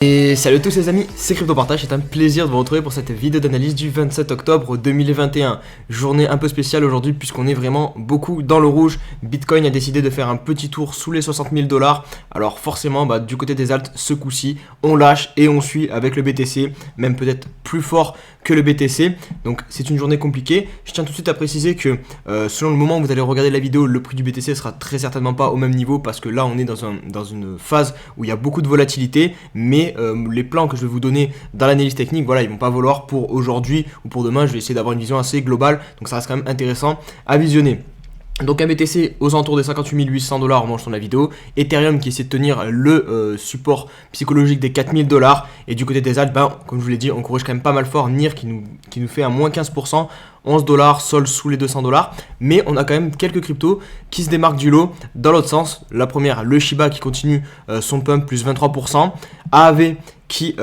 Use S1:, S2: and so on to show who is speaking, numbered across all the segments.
S1: Et salut à tous les amis, c'est CryptoPartage, c'est un plaisir de vous retrouver pour cette vidéo d'analyse du 27 octobre 2021. Journée un peu spéciale aujourd'hui puisqu'on est vraiment beaucoup dans le rouge. Bitcoin a décidé de faire un petit tour sous les 60 000 $. Alors forcément, du côté des alts, ce coup-ci, on lâche et on suit avec le BTC, même peut-être plus fort que le BTC. Donc c'est une journée compliquée. Je tiens tout de suite à préciser que selon le moment où vous allez regarder la vidéo, le prix du BTC sera très certainement pas au même niveau parce que là on est dans une phase où il y a beaucoup de volatilité, mais les plans que je vais vous donner dans l'analyse technique, voilà, ils vont pas valoir pour aujourd'hui ou pour demain. Je vais essayer d'avoir une vision assez globale, donc ça reste quand même intéressant à visionner. Donc un BTC aux alentours des 58 800 $, on mange sur la vidéo. Ethereum qui essaie de tenir le support psychologique des 4 000 $. Et du côté des alts, comme je vous l'ai dit, on corrige quand même pas mal fort. NIR qui nous fait un moins 15%, 11 $, Sol sous les 200 $. Mais on a quand même quelques cryptos qui se démarquent du lot dans l'autre sens. La première, le Shiba qui continue son pump plus 23%. AAV qui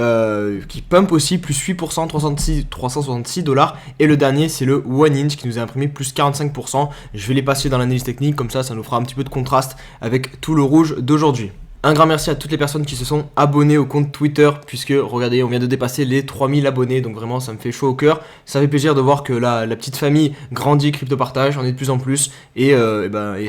S1: pump aussi plus 8%, 366 $. Et le dernier, c'est le OneInch qui nous a imprimé plus 45%. Je vais les passer dans l'analyse technique, comme ça nous fera un petit peu de contraste avec tout le rouge d'aujourd'hui. Un grand merci à toutes les personnes qui se sont abonnées au compte Twitter, puisque regardez, on vient de dépasser les 3000 abonnés, donc vraiment ça me fait chaud au cœur. Ça fait plaisir de voir que la petite famille grandit, CryptoPartage, on est de plus en plus, et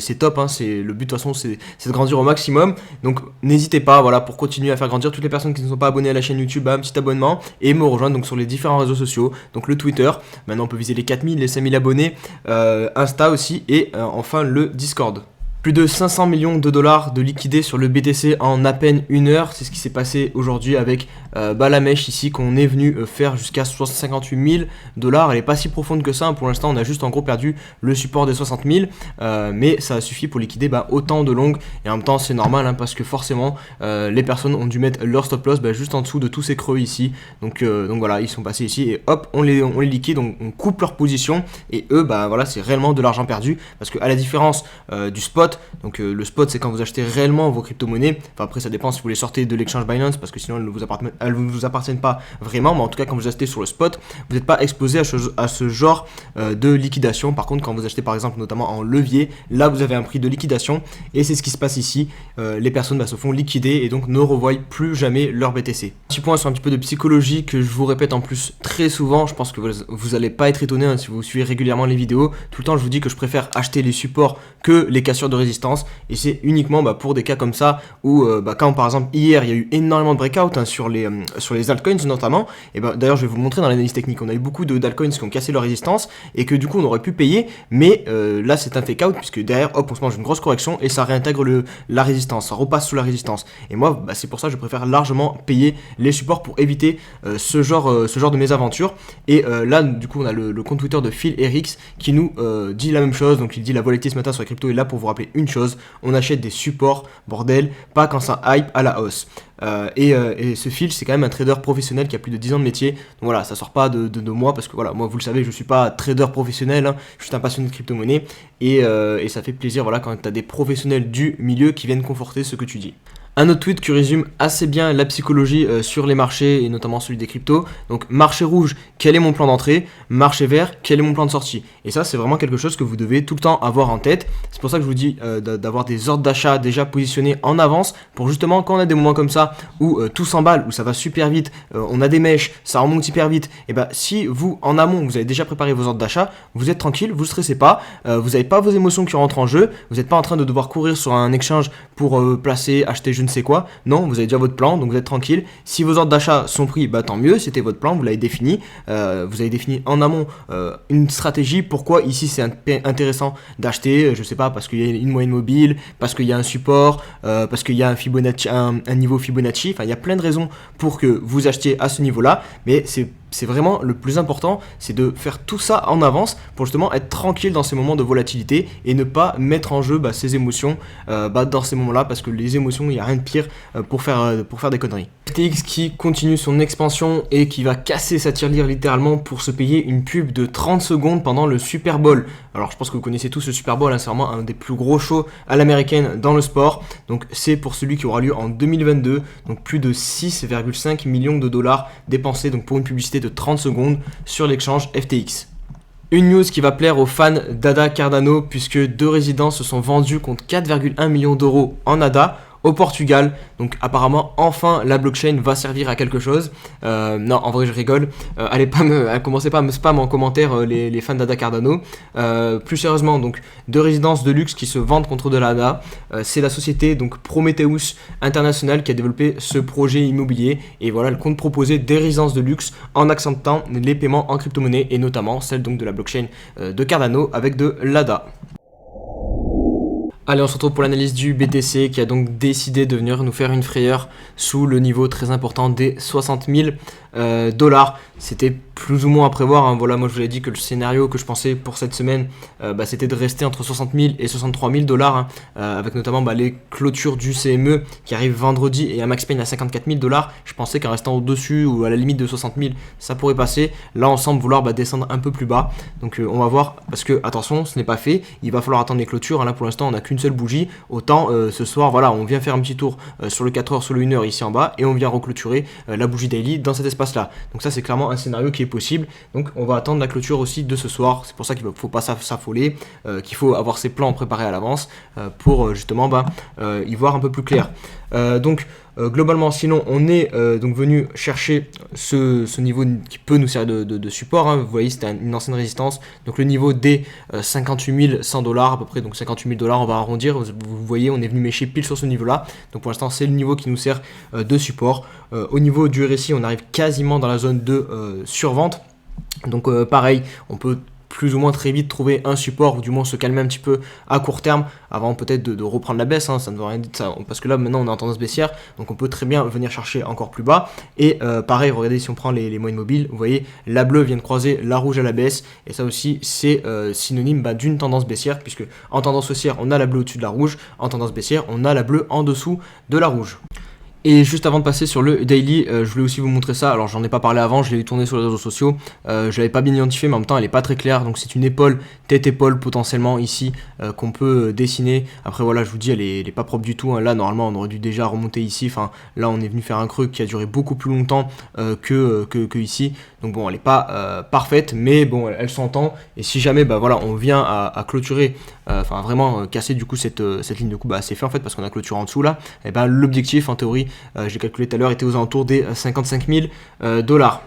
S1: c'est top, hein, le but de toute façon c'est de grandir au maximum. Donc n'hésitez pas, voilà, pour continuer à faire grandir toutes les personnes qui ne sont pas abonnées à la chaîne YouTube, un petit abonnement, et me rejoindre donc sur les différents réseaux sociaux, donc le Twitter, maintenant on peut viser les 4000, les 5000 abonnés, Insta aussi, et enfin le Discord. Plus de 500 millions de dollars de liquidés sur le BTC en à peine une heure. C'est ce qui s'est passé aujourd'hui avec la mèche ici qu'on est venu faire jusqu'à 58 000 $. Elle est pas si profonde que ça. Pour l'instant, on a juste en gros perdu le support des 60 000. Mais ça a suffi pour liquider autant de longues. Et en même temps, c'est normal hein, parce que forcément, les personnes ont dû mettre leur stop loss juste en dessous de tous ces creux ici. Donc voilà, ils sont passés ici et hop, on les liquide, on coupe leur position. Et eux, voilà, c'est réellement de l'argent perdu. Parce qu'à la différence du spot, donc le spot c'est quand vous achetez réellement vos crypto-monnaies, enfin après ça dépend si vous les sortez de l'exchange Binance parce que sinon elles ne vous appartiennent pas vraiment, mais en tout cas quand vous achetez sur le spot, vous n'êtes pas exposé à ce genre de liquidation. Par contre quand vous achetez par exemple notamment en levier, là vous avez un prix de liquidation et c'est ce qui se passe ici, les personnes se font liquider et donc ne revoient plus jamais leur BTC. Petit point sur un petit peu de psychologie que je vous répète en plus très souvent, je pense que vous n'allez pas être étonné hein, si vous suivez régulièrement les vidéos, tout le temps je vous dis que je préfère acheter les supports que les cassures de résistance et c'est uniquement pour des cas comme ça où quand par exemple hier il y a eu énormément de breakout hein, sur les altcoins notamment, et d'ailleurs je vais vous le montrer dans l'analyse technique, on a eu beaucoup d'altcoins qui ont cassé leur résistance et que du coup on aurait pu payer, mais là c'est un fake out puisque derrière hop on se mange une grosse correction et ça réintègre la résistance, ça repasse sous la résistance et moi c'est pour ça que je préfère largement payer les supports pour éviter ce genre de mésaventures. Et là du coup on a le compte Twitter de Phil Herix qui nous dit la même chose, donc il dit la volatilité ce matin sur la crypto est là pour vous rappeler une chose, on achète des supports, bordel, pas quand ça hype à la hausse. Et ce Phil c'est quand même un trader professionnel qui a plus de 10 ans de métier, donc voilà, ça sort pas de moi parce que voilà, moi vous le savez, je suis pas trader professionnel, hein, je suis un passionné de crypto-monnaie et ça fait plaisir voilà, quand tu as des professionnels du milieu qui viennent conforter ce que tu dis. Un autre tweet qui résume assez bien la psychologie sur les marchés et notamment celui des cryptos. Donc marché rouge, quel est mon plan d'entrée? Marché vert, quel est mon plan de sortie? Et ça c'est vraiment quelque chose que vous devez tout le temps avoir en tête. C'est pour ça que je vous dis d'avoir des ordres d'achat déjà positionnés en avance pour justement quand on a des moments comme ça où tout s'emballe, où ça va super vite, on a des mèches, ça remonte hyper vite. Et si vous en amont vous avez déjà préparé vos ordres d'achat, vous êtes tranquille, vous ne stressez pas, vous n'avez pas vos émotions qui rentrent en jeu, vous n'êtes pas en train de devoir courir sur un exchange pour placer, acheter je ne sais quoi. Non, vous avez déjà votre plan, donc vous êtes tranquille. Si vos ordres d'achat sont pris, tant mieux, c'était votre plan, vous l'avez défini. Vous avez défini en amont une stratégie. Pourquoi ici c'est intéressant d'acheter, je sais pas, parce qu'il y a une moyenne mobile, parce qu'il y a un support, parce qu'il y a un niveau Fibonacci. Enfin, il y a plein de raisons pour que vous achetiez à ce niveau-là, mais c'est vraiment le plus important, c'est de faire tout ça en avance pour justement être tranquille dans ces moments de volatilité et ne pas mettre en jeu ses émotions dans ces moments-là, parce que les émotions, il n'y a rien de pire pour faire des conneries. FTX qui continue son expansion et qui va casser sa tirelire littéralement pour se payer une pub de 30 secondes pendant le Super Bowl. Alors je pense que vous connaissez tous le Super Bowl, hein, c'est vraiment un des plus gros shows à l'américaine dans le sport. Donc c'est pour celui qui aura lieu en 2022, donc plus de 6,5 millions de dollars dépensés donc pour une publicité de 30 secondes sur l'exchange FTX. Une news qui va plaire aux fans d'ADA Cardano puisque deux résidences se sont vendues contre 4,1 millions d'euros en ADA. au Portugal. Donc apparemment enfin la blockchain va servir à quelque chose. Non, en vrai je rigole. Commencez pas à me spam en commentaire les fans d'ADA Cardano. Plus sérieusement, donc deux résidences de luxe qui se vendent contre de l'ADA. C'est la société donc Prometheus International qui a développé ce projet immobilier, et voilà, elle compte proposer des résidences de luxe en acceptant les paiements en crypto-monnaie, et notamment celle donc de la blockchain de Cardano avec de l'ADA. Allez, on se retrouve pour l'analyse du BTC qui a donc décidé de venir nous faire une frayeur sous le niveau très important des 60 000 dollars. C'était plus ou moins à prévoir, hein. Voilà, moi je vous l'ai dit que le scénario que je pensais pour cette semaine, c'était de rester entre 60 000 et 63 000 dollars, hein, avec notamment les clôtures du CME qui arrivent vendredi et un max pain à 54 000 dollars. Je pensais qu'en restant au-dessus ou à la limite de 60 000, ça pourrait passer. Là, on semble vouloir descendre un peu plus bas. Donc on va voir, parce que attention, ce n'est pas fait. Il va falloir attendre les clôtures, hein. Là, pour l'instant, on n'a qu'une seule bougie. Autant ce soir, voilà, on vient faire un petit tour sur le 4 heures, sur le 1 heure ici en bas, et on vient reclôturer la bougie daily dans cet espace-là. Donc ça, c'est clairement un scénario qui est possible. Donc on va attendre la clôture aussi de ce soir. C'est pour ça qu'il ne faut pas s'affoler, qu'il faut avoir ses plans préparés à l'avance pour justement y voir un peu plus clair. Globalement, sinon, on est donc venu chercher ce niveau qui peut nous servir de support, hein. Vous voyez, c'était une ancienne résistance. Donc le niveau des 58 100 dollars à peu près, donc 58 000 dollars, on va arrondir. Vous voyez, on est venu mécher pile sur ce niveau-là. Donc pour l'instant, c'est le niveau qui nous sert de support. Au niveau du RSI, on arrive quasiment dans la zone de survente. Donc pareil, on peut plus ou moins très vite trouver un support, ou du moins se calmer un petit peu à court terme avant peut-être de reprendre la baisse, hein. Ça ne veut rien dire ça, parce que là maintenant on est en tendance baissière, donc on peut très bien venir chercher encore plus bas. Et pareil, regardez, si on prend les moyennes mobiles, vous voyez, la bleue vient de croiser la rouge à la baisse, et ça aussi c'est synonyme d'une tendance baissière, puisque en tendance haussière on a la bleue au-dessus de la rouge, en tendance baissière on a la bleue en dessous de la rouge. Et juste avant de passer sur le daily, je voulais aussi vous montrer ça. Alors j'en ai pas parlé avant, je l'ai tourné sur les réseaux sociaux, je l'avais pas bien identifié, mais en même temps elle est pas très claire. Donc c'est une épaule, tête-épaule potentiellement ici, qu'on peut dessiner. Après voilà, je vous dis, elle est pas propre du tout, hein. Là normalement on aurait dû déjà remonter ici. Enfin là on est venu faire un creux qui a duré beaucoup plus longtemps que ici. Donc bon, elle est pas parfaite, mais bon, elle s'entend. Et si jamais voilà, on vient à clôturer, vraiment casser du coup cette ligne de coup, c'est fait en fait, parce qu'on a clôturé en dessous là. Et l'objectif en théorie, j'ai calculé tout à l'heure, était aux alentours des 55 000 dollars.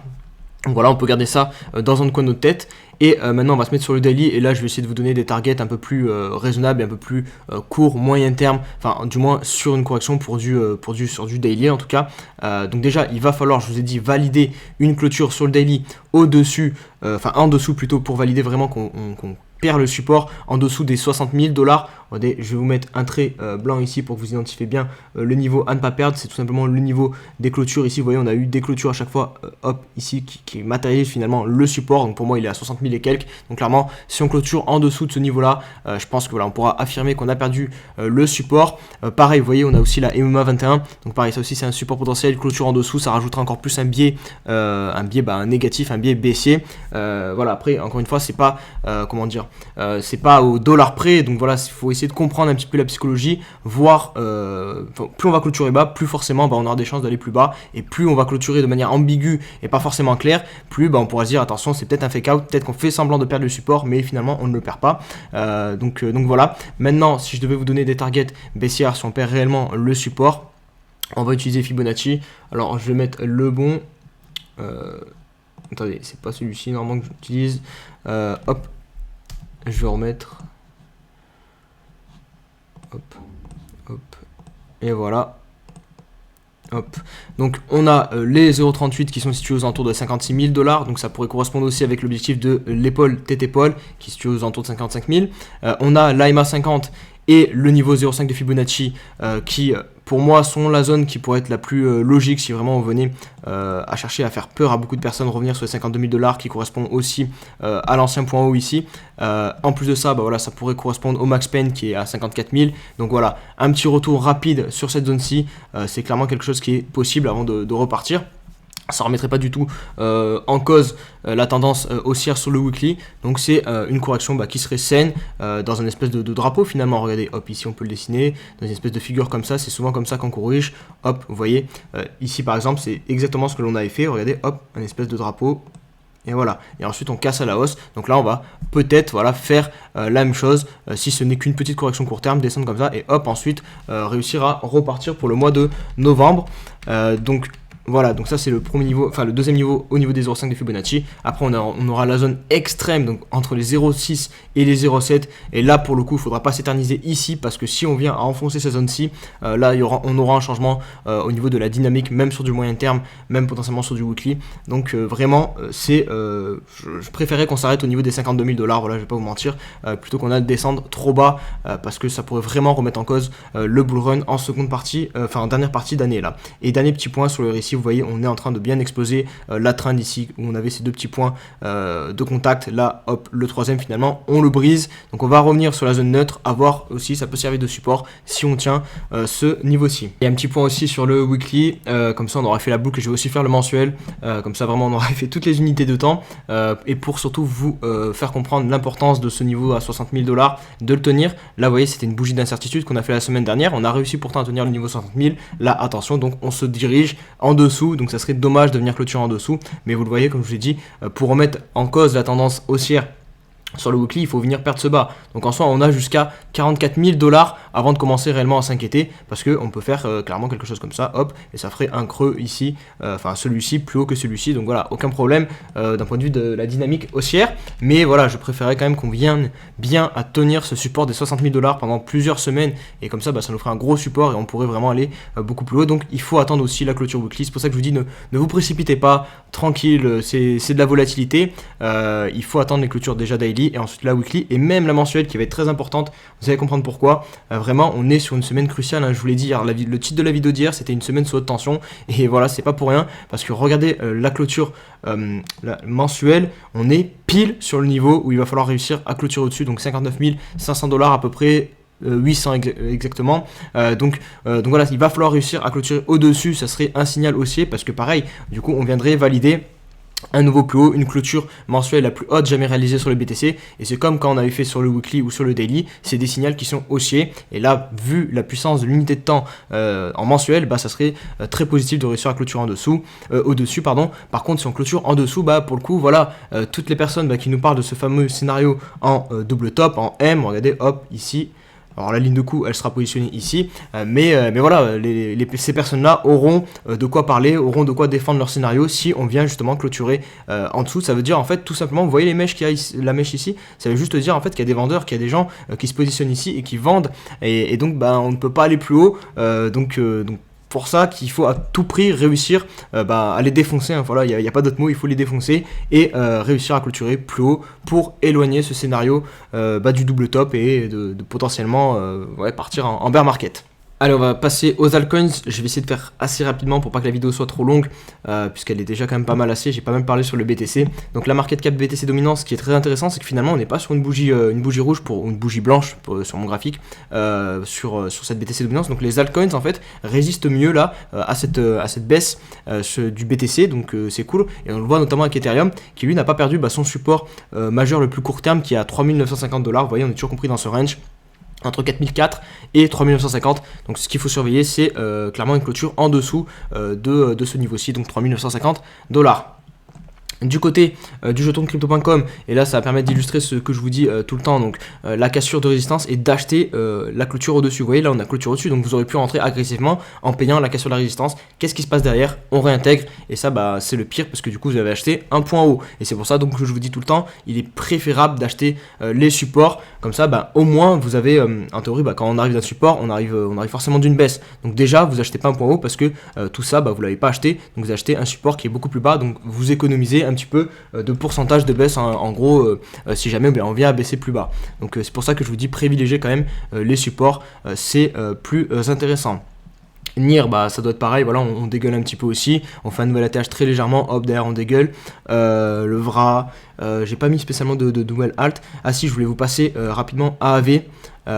S1: Donc voilà, on peut garder ça dans un coin de notre tête. Et maintenant on va se mettre sur le daily, et là je vais essayer de vous donner des targets un peu plus raisonnables et un peu plus court, moyen terme, enfin du moins sur une correction sur du daily en tout cas. Donc déjà il va falloir, je vous ai dit, valider une clôture sur le daily au-dessus, en dessous plutôt, pour valider vraiment qu'on perd le support en dessous des 60 000 dollars. Je vais vous mettre un trait blanc ici pour que vous identifiez bien le niveau à ne pas perdre. C'est tout simplement le niveau des clôtures. Ici, vous voyez, on a eu des clôtures à chaque fois, ici, qui matérialisent finalement le support. Donc pour moi, il est à 60 000 et quelques. Donc clairement, si on clôture en dessous de ce niveau-là, je pense que voilà, on pourra affirmer qu'on a perdu le support. Pareil, vous voyez, on a aussi la EMA 21. Donc pareil, ça aussi, c'est un support potentiel. Clôture en dessous, ça rajoutera encore plus un biais négatif, un biais baissier. Voilà, après, encore une fois, c'est pas, c'est pas au dollar près. Donc voilà, il faut essayer de comprendre un petit peu la psychologie, voir plus on va clôturer bas, plus forcément on aura des chances d'aller plus bas, et plus on va clôturer de manière ambiguë et pas forcément claire, plus on pourra se dire attention, c'est peut-être un fake out, peut-être qu'on fait semblant de perdre le support, mais finalement on ne le perd pas. Donc voilà. Maintenant, si je devais vous donner des targets baissières, si on perd réellement le support, on va utiliser Fibonacci. Alors je vais mettre le bon, attendez, c'est pas celui-ci normalement que j'utilise. Hop, je vais remettre. Hop, et voilà. Hop. Donc on a les 0,38 qui sont situés aux alentours de 56 000 dollars, donc ça pourrait correspondre aussi avec l'objectif de l'épaule tête-épaule qui est situé aux alentours de 55 000. On a l'AMA 50 et le niveau 0,5 de Fibonacci qui pour moi sont la zone qui pourrait être la plus logique si vraiment on venait à chercher à faire peur à beaucoup de personnes, revenir sur les 52 000 dollars qui correspondent aussi à l'ancien point haut ici. En plus de ça, voilà, ça pourrait correspondre au max pain qui est à 54 000. Donc voilà, un petit retour rapide sur cette zone-ci, c'est clairement quelque chose qui est possible avant de repartir. Ça ne remettrait pas du tout en cause la tendance haussière sur le weekly. Donc c'est une correction qui serait saine dans un espèce de drapeau finalement. Regardez, hop, ici on peut le dessiner dans une espèce de figure comme ça. C'est souvent comme ça qu'on corrige. Hop, vous voyez, ici par exemple c'est exactement ce que l'on avait fait. Regardez, hop, un espèce de drapeau. et voilà, et ensuite on casse à la hausse. Donc là on va peut-être voilà, faire la même chose, si ce n'est qu'une petite correction court terme, descendre comme ça, et hop, ensuite réussir à repartir pour le mois de novembre. Donc voilà, donc ça c'est le premier niveau, enfin le deuxième niveau au niveau des 0,5 de Fibonacci. Après on aura la zone extrême, donc entre les 0,6 et les 0,7. Et là pour le coup il ne faudra pas s'éterniser ici, parce que si on vient à enfoncer cette zone-ci, là on aura un changement au niveau de la dynamique, même sur du moyen terme, même potentiellement sur du weekly. Donc vraiment je préférais qu'on s'arrête au niveau des 52 000 $, voilà, je vais pas vous mentir, plutôt qu'on a de descendre trop bas, parce que ça pourrait vraiment remettre en cause le bull run en seconde partie, en dernière partie d'année là. Et dernier petit point sur le récit, vous voyez, on est en train de bien exploser la trend ici, où on avait ces deux petits points de contact. Là, hop, le troisième finalement, on le brise. Donc on va revenir sur la zone neutre, à voir aussi, ça peut servir de support si on tient ce niveau-ci. Et un petit point aussi sur le weekly, comme ça on aura fait la boucle, et je vais aussi faire le mensuel, comme ça vraiment on aura fait toutes les unités de temps, et pour surtout vous faire comprendre l'importance de ce niveau à 60 000 $, de le tenir. Là, vous voyez, c'était une bougie d'incertitude qu'on a fait la semaine dernière, on a réussi pourtant à tenir le niveau 60 000. Là, attention, donc on se dirige en dessous, donc ça serait dommage de venir clôturer en dessous, mais vous le voyez, comme je vous l'ai dit, pour remettre en cause la tendance haussière sur le weekly, il faut venir perdre ce bas. Donc en soi, on a jusqu'à 44 000 $ avant de commencer réellement à s'inquiéter, parce qu'on peut faire clairement quelque chose comme ça, hop, et ça ferait un creux ici, enfin celui-ci plus haut que celui-ci, donc voilà, aucun problème d'un point de vue de la dynamique haussière. Mais voilà, je préférais quand même qu'on vienne bien à tenir ce support des 60 000 $ pendant plusieurs semaines, et comme ça, ça nous ferait un gros support et on pourrait vraiment aller beaucoup plus haut. Donc il faut attendre aussi la clôture weekly. C'est pour ça que je vous dis, ne vous précipitez pas, tranquille, c'est de la volatilité, il faut attendre les clôtures déjà daily, et ensuite la weekly, et même la mensuelle qui va être très importante. Vous allez comprendre pourquoi. Vraiment, on est sur une semaine cruciale, hein. Je vous l'ai dit hier, le titre de la vidéo d'hier, c'était une semaine sous haute tension, et voilà, c'est pas pour rien, parce que regardez la clôture mensuelle, on est pile sur le niveau où il va falloir réussir à clôturer au-dessus, donc 59 500 $ à peu près, 800 exactement, donc voilà, il va falloir réussir à clôturer au-dessus. Ça serait un signal haussier, parce que pareil, du coup on viendrait valider un nouveau plus haut, une clôture mensuelle la plus haute jamais réalisée sur le BTC, et c'est comme quand on avait fait sur le weekly ou sur le daily, c'est des signaux qui sont haussiers, et là, vu la puissance de l'unité de temps en mensuel, ça serait très positif de réussir à clôturer en dessous, au-dessus, pardon. Par contre, si on clôture en dessous, pour le coup, voilà, toutes les personnes qui nous parlent de ce fameux scénario en double top, en M, regardez, hop, ici. Alors la ligne de coup, elle sera positionnée ici, mais voilà, ces personnes-là auront de quoi parler, auront de quoi défendre leur scénario si on vient justement clôturer en dessous. Ça veut dire en fait tout simplement, vous voyez les mèches qu'il y a ici, la mèche ici, ça veut juste dire en fait qu'il y a des vendeurs, qu'il y a des gens qui se positionnent ici et qui vendent, et donc on ne peut pas aller plus haut, donc pour ça qu'il faut à tout prix réussir à les défoncer, hein. Voilà, il n'y a pas d'autre mot, il faut les défoncer et réussir à clôturer plus haut pour éloigner ce scénario du double top et de potentiellement partir en bear market. Allez, on va passer aux altcoins. Je vais essayer de faire assez rapidement pour pas que la vidéo soit trop longue, puisqu'elle est déjà quand même pas mal assez. J'ai pas même parlé sur le BTC. Donc la market cap BTC dominance, ce qui est très intéressant, c'est que finalement on n'est pas sur une bougie rouge ou une bougie blanche sur mon graphique sur cette BTC dominance. Donc les altcoins en fait résistent mieux là à cette baisse du BTC. Donc c'est cool. Et on le voit notamment avec Ethereum, qui lui n'a pas perdu son support majeur le plus court terme, qui est à 3950 $. Vous voyez, on est toujours compris dans ce range entre 4004 et 3950. Donc ce qu'il faut surveiller, c'est clairement une clôture en dessous de ce niveau-ci, donc 3950 $. Du côté du jeton de crypto.com, et là ça va permettre d'illustrer ce que je vous dis tout le temps, donc la cassure de résistance et d'acheter la clôture au-dessus. Vous voyez là on a clôture au-dessus, donc vous aurez pu rentrer agressivement en payant la cassure de la résistance. Qu'est-ce qui se passe derrière? On réintègre, et ça c'est le pire, parce que du coup vous avez acheté un point haut, et c'est pour ça donc que je vous dis tout le temps, il est préférable d'acheter les supports, comme ça au moins vous avez en théorie quand on arrive d'un support, on arrive forcément d'une baisse, donc déjà vous achetez pas un point haut, parce que tout ça vous l'avez pas acheté, donc vous achetez un support qui est beaucoup plus bas, donc vous économisez un petit peu de pourcentage de baisse, en gros, si jamais on vient à baisser plus bas. Donc c'est pour ça que je vous dis privilégier quand même les supports, c'est plus intéressant. NIR, ça doit être pareil, voilà, on dégueule un petit peu aussi, on fait un nouvel ATH très légèrement, hop, derrière on dégueule. Le VRA, j'ai pas mis spécialement de nouvelle alt. Ah si, je voulais vous passer rapidement AAV,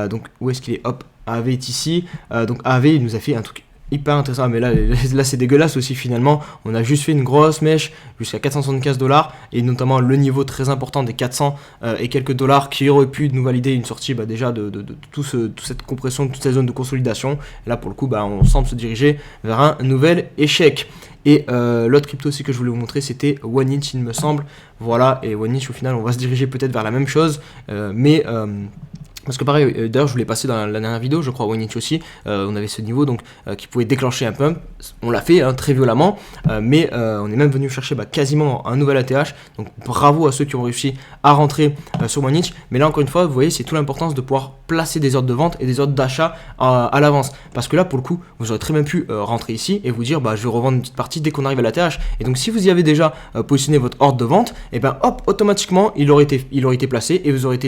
S1: donc où est-ce qu'il est? Hop, AAV est ici, donc AAV il nous a fait un truc hyper intéressant. Mais là c'est dégueulasse aussi finalement. On a juste fait une grosse mèche jusqu'à 475 $, et notamment le niveau très important des 400 et quelques dollars qui aurait pu nous valider une sortie déjà de toute cette compression, de toute cette zone de consolidation. Et là pour le coup on semble se diriger vers un nouvel échec. Et l'autre crypto aussi que je voulais vous montrer, c'était OneInch, il me semble. Voilà, et OneInch au final on va se diriger peut-être vers la même chose, parce que pareil, d'ailleurs je voulais passer dans la dernière vidéo, je crois OneInch aussi, on avait ce niveau donc qui pouvait déclencher un pump, on l'a fait très violemment, mais on est même venu chercher quasiment un nouvel ATH, donc bravo à ceux qui ont réussi à rentrer sur OneInch. Mais là encore une fois, vous voyez, c'est toute l'importance de pouvoir placer des ordres de vente et des ordres d'achat à l'avance, parce que là pour le coup, vous aurez très bien pu rentrer ici et vous dire je vais revendre une petite partie dès qu'on arrive à l'ATH, et donc si vous y avez déjà positionné votre ordre de vente, et hop, automatiquement il aurait été placé et vous aurez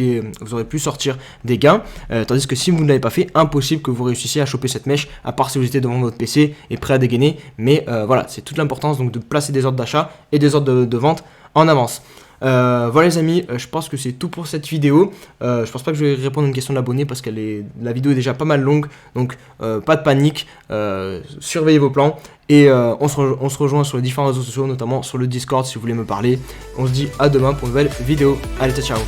S1: pu sortir des gains, tandis que si vous ne l'avez pas fait, impossible que vous réussissiez à choper cette mèche, à part si vous étiez devant votre PC et prêt à dégainer. Mais voilà, c'est toute l'importance donc de placer des ordres d'achat et des ordres de vente en avance. Voilà les amis, je pense que c'est tout pour cette vidéo. Je pense pas que je vais répondre à une question d'abonné parce que la vidéo est déjà pas mal longue, donc pas de panique, surveillez vos plans, et on se rejoint sur les différents réseaux sociaux, notamment sur le Discord si vous voulez me parler. On se dit à demain pour une nouvelle vidéo. Allez, ciao.